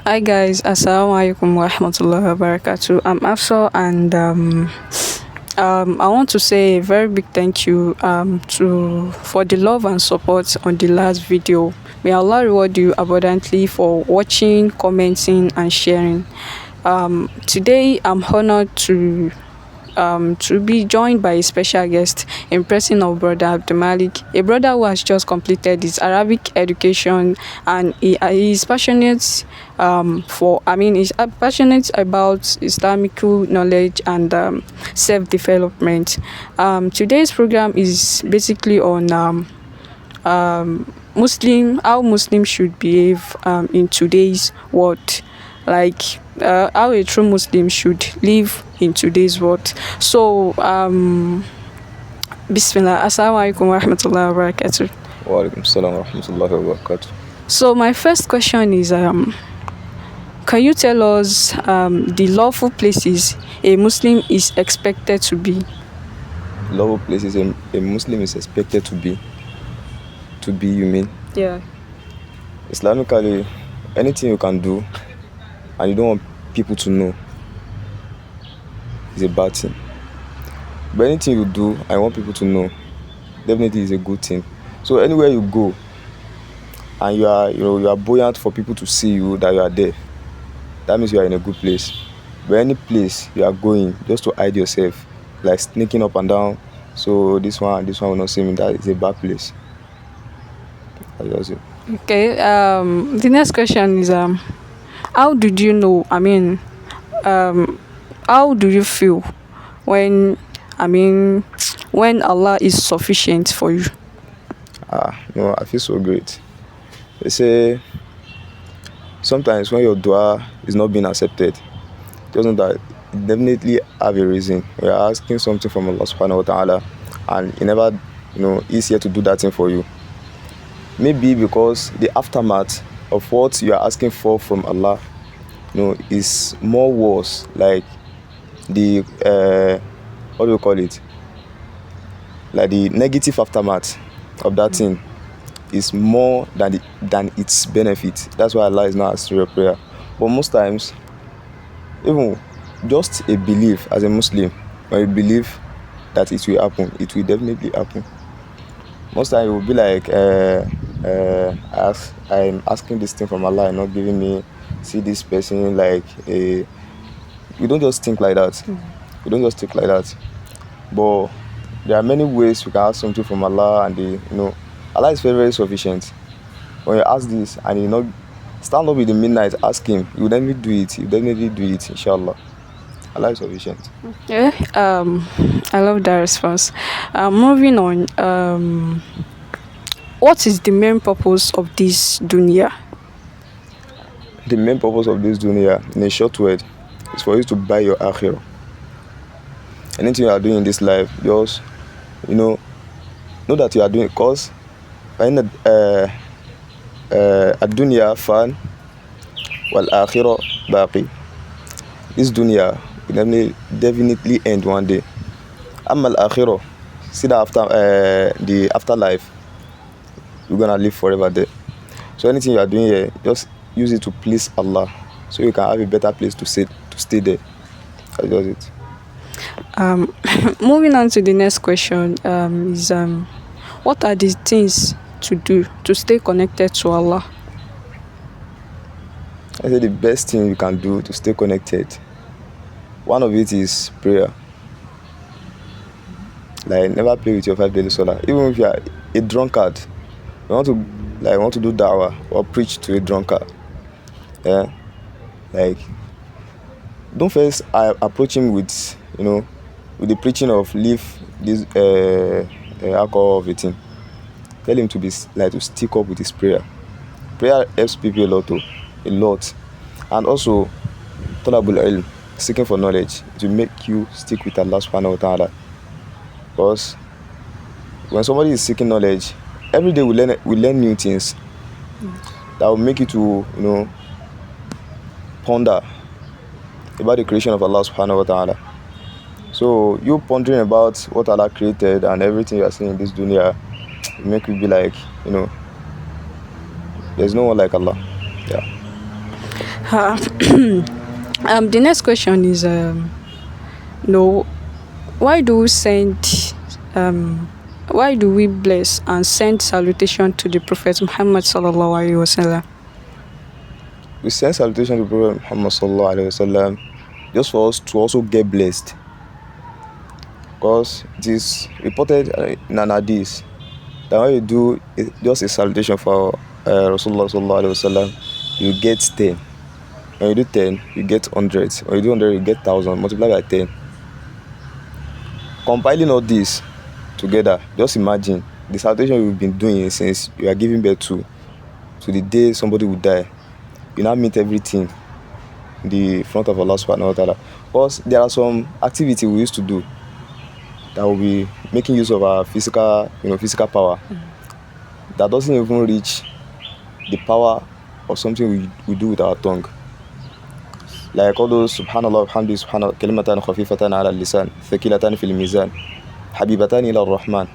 Hi guys, assalamu alaikum wa rahmatullahi wa barakatuh. I'm Afso and I want to say a very big thank you to for the love and support on the last video. May Allah reward you abundantly for watching, commenting and sharing. Today I'm honored to be joined by a special guest in person of Brother Abdulmalik, a brother who has just completed his Arabic education and he is passionate he's passionate about Islamic knowledge and self-development. Today's program is basically on how Muslims should behave in today's world, like how a true Muslim should live in today's world. So, Bismillah, Assalamu alaikum wa rahmatullahi wa barakatuh. Wa alaikum salam wa rahmatullahi wa barakatuh. So, my first question is can you tell us the lawful places a Muslim is expected to be? Lawful places a Muslim is expected to be. To be, you mean? Yeah. Islamically, anything you can do and you don't want people to know is a bad thing. But anything you do and you want people to know, definitely is a good thing. So anywhere you go and you are buoyant for people to see you that you are there, that means you are in a good place. But any place you are going just to hide yourself, like sneaking up and down, so this one will not see me, that is a bad place. That's it. Okay. The next question is how did you know? How do you feel when when Allah is sufficient for you? No, I feel so great. They say sometimes when your dua is not being accepted, doesn't that definitely have a reason. We are asking something from Allah subhanahu wa ta'ala and he never is here to do that thing for you. Maybe because the aftermath of what you are asking for from Allah is more worse, like the what do you call it, like the negative aftermath of that thing is more than its benefit. That's why Allah is not answering your prayer. But most times, even just a belief as a Muslim, when you believe that it will happen, it will definitely happen. Most times it will be like I'm asking this thing from Allah and not giving me, see this person like a. You don't just think like that. You don't just think like that. But there are many ways we can ask something from Allah, and Allah is very, very sufficient. When you ask this and stand up in the midnight, ask Him. You definitely do it. You definitely do it, inshallah. Allah is sufficient. Yeah. I love that response. Moving on. What is the main purpose of this dunya? The main purpose of this dunya, in a short word, is for you to buy your akhirah. Anything you are doing in this life, just know that you are doing it, because ad-dunya fan wal akhirah baqi. This dunya will definitely end one day. Amma al-akhirah, see that after the afterlife, you're gonna live forever there. So anything you are doing here, just use it to please Allah, so you can have a better place to stay there. That's just it. Moving on to the next question is what are the things to do to stay connected to Allah? I say the best thing you can do to stay connected, one of it is prayer. Like, never play with your 5 daily salah. Even if you are a drunkard, you want to do da'wah or preach to a drunkard. Yeah, like, don't first approach him with the preaching of leave this alcohol of a thing. Tell him to stick up with his prayer. Prayer helps people a lot, and also talabul ilm, seeking for knowledge. It will make you stick with Allah subhanahu wa ta'ala, because when somebody is seeking knowledge, every day we learn new things that will make you to ponder about the creation of Allah subhanahu wa ta'ala. So you pondering about what Allah created and everything you are seeing in this dunya, it make you be like, there's no one like Allah. Yeah. Uh, the next question is no, why do we send um why do we bless and send salutation to the Prophet Muhammad sallallahu alaihi wasallam? We send salutation to Prophet Muhammad sallallahu alaihi wasallam just for us to also get blessed, because it is reported in an hadith that when you do just a salutation for Rasulullah sallallahu alaihi wasallam, you get 10. When you do 10, you get 100. When you do 100, you get 1,000. Multiply by 10. Compiling all this together, just imagine the salutation you've been doing since you are giving birth to the day somebody will die. You now meet everything in the front of Allah subhanahu wa ta'ala. Because there are some activity we used to do that will be making use of our physical power that doesn't even reach the power of something we do with our tongue. Like all those subhanallah alhamdulillah subhanallah kalimatan khafifatan ala lisan thaqilatan fil mizan habibatan ila rahman.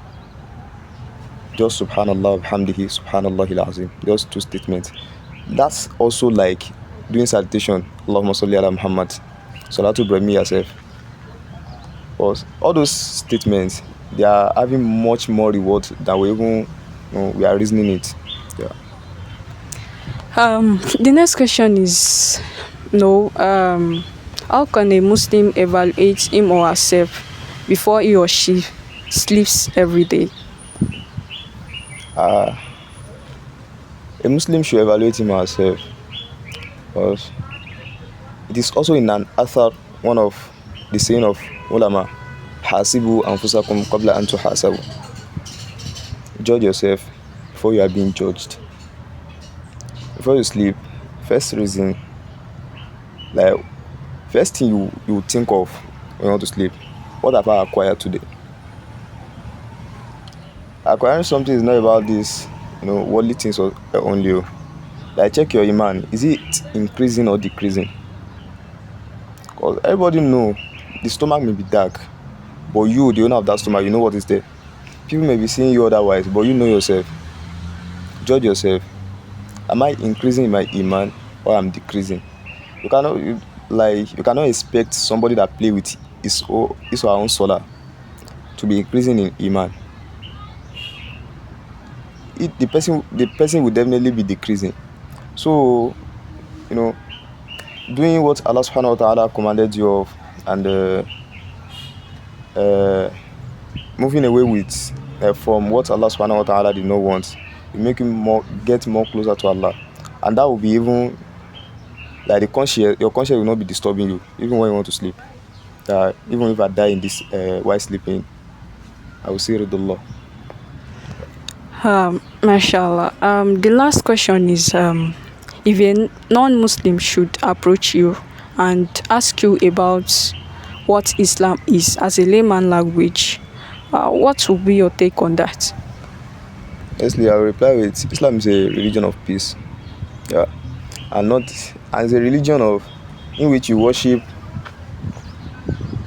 Just subhanallah alhamdulillah subhanallahil azim. Just two statements. That's also like doing salutation. Allahumma salli ala Muhammad. Salatu Ibrahim yourself. Because all those statements, they are having much more reward than we even we are reasoning it. Yeah. The next question is no, how can a Muslim evaluate him or herself before he or she sleeps every day? A Muslim should evaluate him or herself, because it is also in an author, one of the saying of ulama, hasibu anfusakum qabla an tuhasabu. Judge yourself before you are being judged. Before you sleep, first reason, like first thing you think of when you want to sleep, what have I acquired today? Acquiring something is not about this, worldly things only. Like check your iman, is it increasing or decreasing? Because everybody know the stomach may be dark, but you, the owner of that stomach, you know what is there. People may be seeing you otherwise, but you know yourself. Judge yourself. Am I increasing in my iman or I'm decreasing? You cannot expect somebody that play with his or her own solar to be increasing in iman. The person will definitely be decreasing. So, doing what Allah subhanahu wa ta'ala commanded you of, and moving away with from what Allah subhanahu wa ta'ala did not want, will make you get more closer to Allah. And that will be even like your conscience will not be disturbing you even when you want to sleep. Even if I die in this while sleeping, I will say Ridullah. Mashallah. The last question is if a non-Muslim should approach you and ask you about what Islam is as a layman language, what will be your take on that? Honestly, I will reply with Islam is a religion of peace. Yeah. And not as a religion in which you worship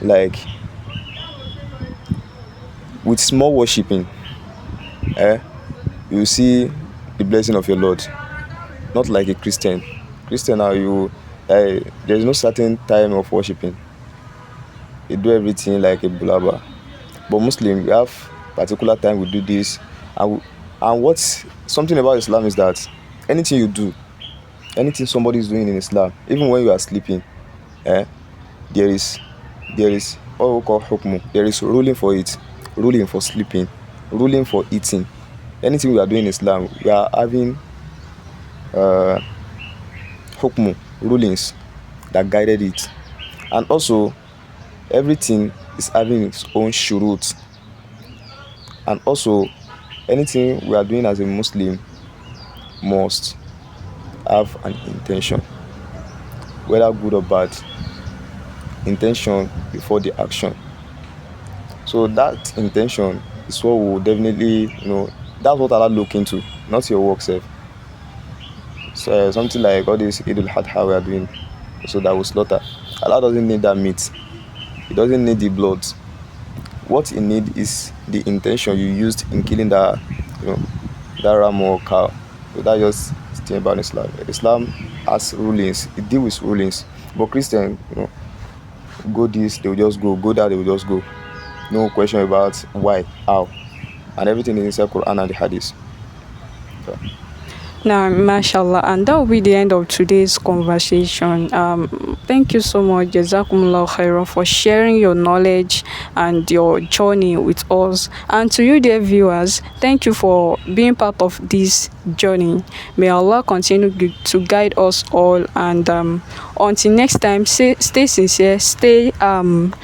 like with small worshiping. You see the blessing of your Lord. Not like a Christian. Christian there is no certain time of worshiping. They do everything like a bulaba. But Muslim, we have particular time we do this. And what's something about Islam is that anything you do, anything somebody is doing in Islam, even when you are sleeping, there is what we call hukmu. There is ruling for it, ruling for sleeping, ruling for eating. Anything we are doing in Islam, we are having hukmu, rulings that guided it. And also, everything is having its own shurut. And also, anything we are doing as a Muslim must have an intention, whether good or bad. Intention before the action. So that intention is what will definitely, that's what Allah look into, not your work self. So something like all this Eid al-Adha we are doing, so that we slaughter. Allah doesn't need that meat. He doesn't need the blood. What he need is the intention you used in killing that ram or cow. So that just thing about Islam. Islam has rulings. It deals with rulings. But Christian, go this, they will just go. Go that, they will just go. No question about why, how, and everything is inside Quran and the Hadith. So, Now, mashallah, and that will be the end of today's conversation. Thank you so much, Jazakumullah khairan, for sharing your knowledge and your journey with us. And to you, dear viewers, thank you for being part of this journey. May Allah continue to guide us all. And until next time, stay sincere, stay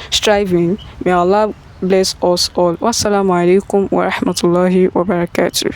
striving. May Allah bless us all. Wassalamu alaikum wa rahmatullahi wa barakatuh.